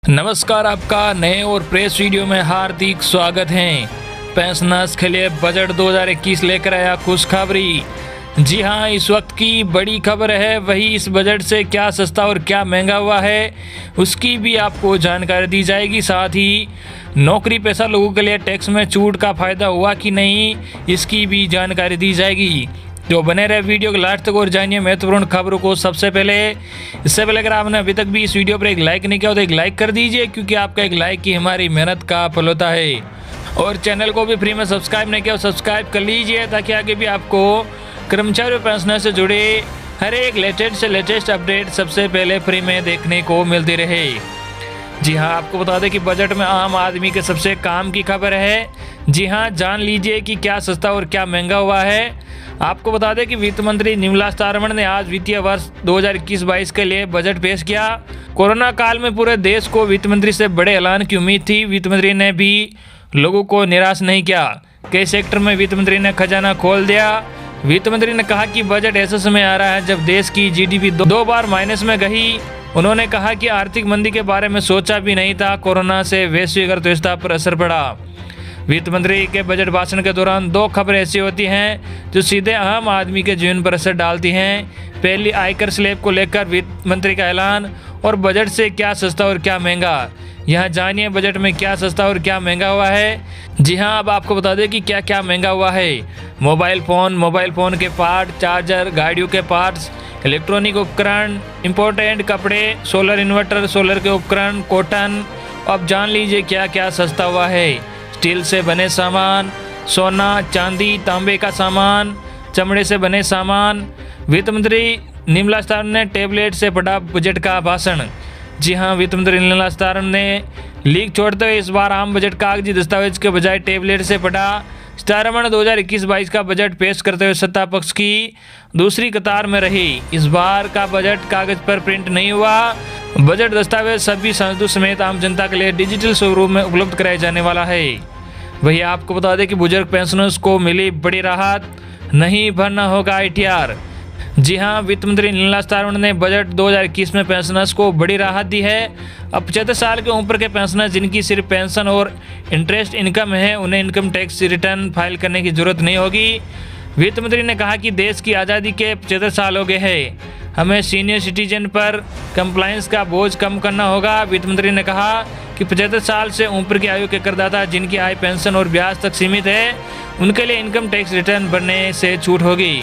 नमस्कार, आपका नए और प्रेस वीडियो में हार्दिक स्वागत है। पेंशनर्स के लिए बजट 2021 लेकर आया खुशखबरी। जी हां, इस वक्त की बड़ी खबर है। वही इस बजट से क्या सस्ता और क्या महंगा हुआ है उसकी भी आपको जानकारी दी जाएगी। साथ ही नौकरी पेशा लोगों के लिए टैक्स में छूट का फ़ायदा हुआ कि नहीं इसकी भी जानकारी दी जाएगी। जो बने रहे वीडियो के लास्ट तक और जानिए महत्वपूर्ण खबरों को। इससे पहले अगर आपने अभी तक भी इस वीडियो पर एक लाइक नहीं किया तो एक लाइक कर दीजिए, क्योंकि आपका एक लाइक ही हमारी मेहनत का फल होता है। और चैनल को भी फ्री में सब्सक्राइब नहीं किया तो सब्सक्राइब कर लीजिए, ताकि आगे भी आपको कर्मचारी पेंशनर से जुड़े हर एक लेटेस्ट अपडेट सबसे पहले फ्री में देखने को मिलती रहे। जी हाँ, आपको बता दें कि बजट में आम आदमी के सबसे काम की खबर है। जी हाँ, जान लीजिए कि क्या सस्ता और क्या महंगा हुआ है। आपको बता दें कि वित्त मंत्री निर्मला सीतारमण ने आज वित्तीय वर्ष 2021-22 के लिए बजट पेश किया। कोरोना काल में पूरे देश को वित्त मंत्री से बड़े ऐलान की उम्मीद थी। वित्त मंत्री ने भी लोगों को निराश नहीं किया। कई सेक्टर में वित्त मंत्री ने खजाना खोल दिया। वित्त मंत्री ने कहा कि बजट ऐसे समय आ रहा है जब देश की जीडीपी दो बार माइनस में गई। उन्होंने कहा कि आर्थिक मंदी के बारे में सोचा भी नहीं था। कोरोना से वैश्विक अर्थव्यवस्था पर असर पड़ा। वित्त मंत्री के बजट भाषण के दौरान दो खबरें ऐसी होती हैं जो सीधे आम आदमी के जीवन पर असर डालती हैं। पहली, आयकर स्लैब को लेकर वित्त मंत्री का ऐलान, और बजट से क्या सस्ता और क्या महंगा। यहाँ जानिए बजट में क्या सस्ता और क्या महंगा हुआ है। जी हाँ, अब आपको बता दें कि क्या क्या महंगा हुआ है। मोबाइल फ़ोन के पार्ट, चार्जर, गाड़ियों के पार्ट्स, इलेक्ट्रॉनिक उपकरण, इम्पोर्टेंट कपड़े, सोलर इन्वर्टर, सोलर के उपकरण, कॉटन। अब जान लीजिए क्या क्या सस्ता हुआ है। स्टील से बने सामान, सोना, चांदी, तांबे का सामान, चमड़े से बने सामान। वित्त मंत्री निर्मला सीतारमण ने टैबलेट से पढ़ा बजट का भाषण। जी हाँ, वित्त मंत्री निर्मला सीतारमण ने लीक छोड़ते हुए इस बार आम बजट कागजी दस्तावेज के बजाय टैबलेट से पढ़ा। सीतारमण 2021-22 का बजट पेश करते हुए सत्ता पक्ष की दूसरी कतार में रही। इस बार का बजट कागज पर प्रिंट नहीं हुआ। बजट दस्तावेज सभी सांसदों समेत आम जनता के लिए डिजिटल स्वरूप में उपलब्ध कराया जाने वाला है। वही आपको बता दें कि बुजुर्ग पेंशनर्स को मिली बड़ी राहत, नहीं भरना होगा ITR। जी हाँ, वित्त मंत्री निर्मला सीतारमण ने बजट 2021 में पेंशनर्स को बड़ी राहत दी है। अब 75 साल के ऊपर के पेंशनर जिनकी सिर्फ पेंशन और इंटरेस्ट इनकम है, उन्हें इनकम टैक्स रिटर्न फाइल करने की जरूरत नहीं होगी। वित्त मंत्री ने कहा कि देश की आज़ादी के 75 साल हो गए हैं, हमें सीनियर सिटीजन पर कंप्लायंस का बोझ कम करना होगा। वित्त मंत्री ने कहा कि 75 साल से ऊपर की आयु के करदाता जिनकी आय पेंशन और ब्याज तक सीमित है, उनके लिए इनकम टैक्स रिटर्न भरने से छूट होगी।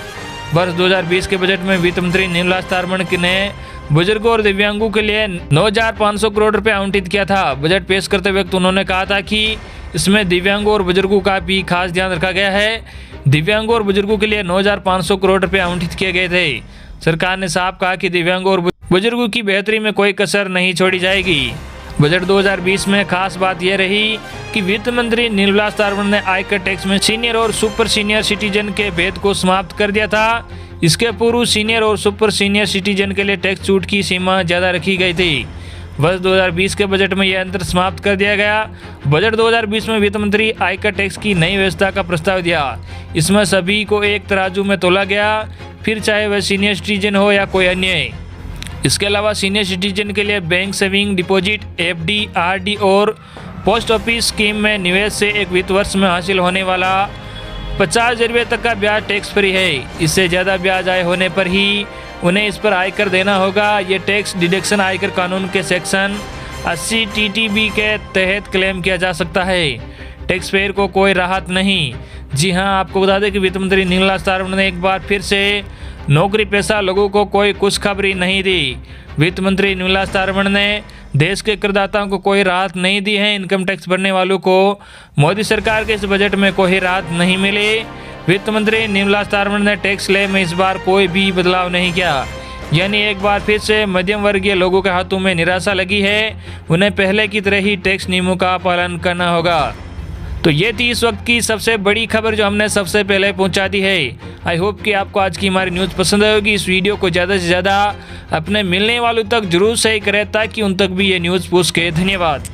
वर्ष 2020 के बजट में वित्त मंत्री निर्मला सीतारमण ने बुजुर्गों और दिव्यांगों के लिए 9,500 करोड़ रुपए आवंटित किया था। बजट पेश करते वक्त उन्होंने कहा था कि इसमें दिव्यांगों और बुजुर्गों का भी खास ध्यान रखा गया है। दिव्यांगों और बुजुर्गों के लिए 9,500 करोड़ रुपए आवंटित किए गए थे। सरकार ने साफ कहा कि दिव्यांगों और बुजुर्गों की बेहतरी में कोई कसर नहीं छोड़ी जाएगी। बजट 2020 में खास बात यह रही कि वित्त मंत्री निर्मला सीतारमण ने आयकर टैक्स में सीनियर और सुपर सीनियर सिटीजन के भेद को समाप्त कर दिया था। इसके पूर्व सीनियर और सुपर सीनियर सिटीजन के लिए टैक्स छूट की सीमा ज़्यादा रखी गई थी। वर्ष 2020 के बजट में यह अंतर समाप्त कर दिया गया। बजट 2020 में वित्त मंत्री आयकर टैक्स की नई व्यवस्था का प्रस्ताव दिया। इसमें सभी को एक तराजू में तोला गया, फिर चाहे वह सीनियर सिटीजन हो या कोई अन्य। इसके अलावा सीनियर सिटीजन के लिए bank saving deposit, FD, RD और पोस्ट ऑफिस स्कीम में निवेश से एक वित्त वर्ष में हासिल होने वाला 50,000 रुपये तक का ब्याज टैक्स फ्री है। इससे ज़्यादा ब्याज आय होने पर ही उन्हें इस पर आयकर देना होगा। ये टैक्स डिडक्शन आयकर कानून के सेक्शन 80 TTB के तहत क्लेम किया जा सकता है। टैक्स पेयर को कोई राहत नहीं। जी हाँ, आपको बता दें कि वित्त मंत्री निर्मला सीतारमण ने एक बार फिर से नौकरी पेशा लोगों को कोई खुशखबरी नहीं दी। वित्त मंत्री निर्मला सीतारमण ने देश के करदाताओं को कोई राहत नहीं दी है। इनकम टैक्स भरने वालों को मोदी सरकार के इस बजट में कोई राहत नहीं मिली। वित्त मंत्री निर्मला सीतारमण ने टैक्स स्लैब में इस बार कोई भी बदलाव नहीं किया। यानी एक बार फिर से मध्यम वर्गीय लोगों के हाथों में निराशा लगी है। उन्हें पहले की तरह ही टैक्स नियमों का पालन करना होगा। तो ये थी इस वक्त की सबसे बड़ी खबर जो हमने सबसे पहले पहुंचा दी है। आई होप कि आपको आज की हमारी न्यूज़ पसंद आएगी। इस वीडियो को ज़्यादा से ज़्यादा अपने मिलने वालों तक जरूर शेयर करें, ताकि उन तक भी ये न्यूज़ पहुंच सके। धन्यवाद।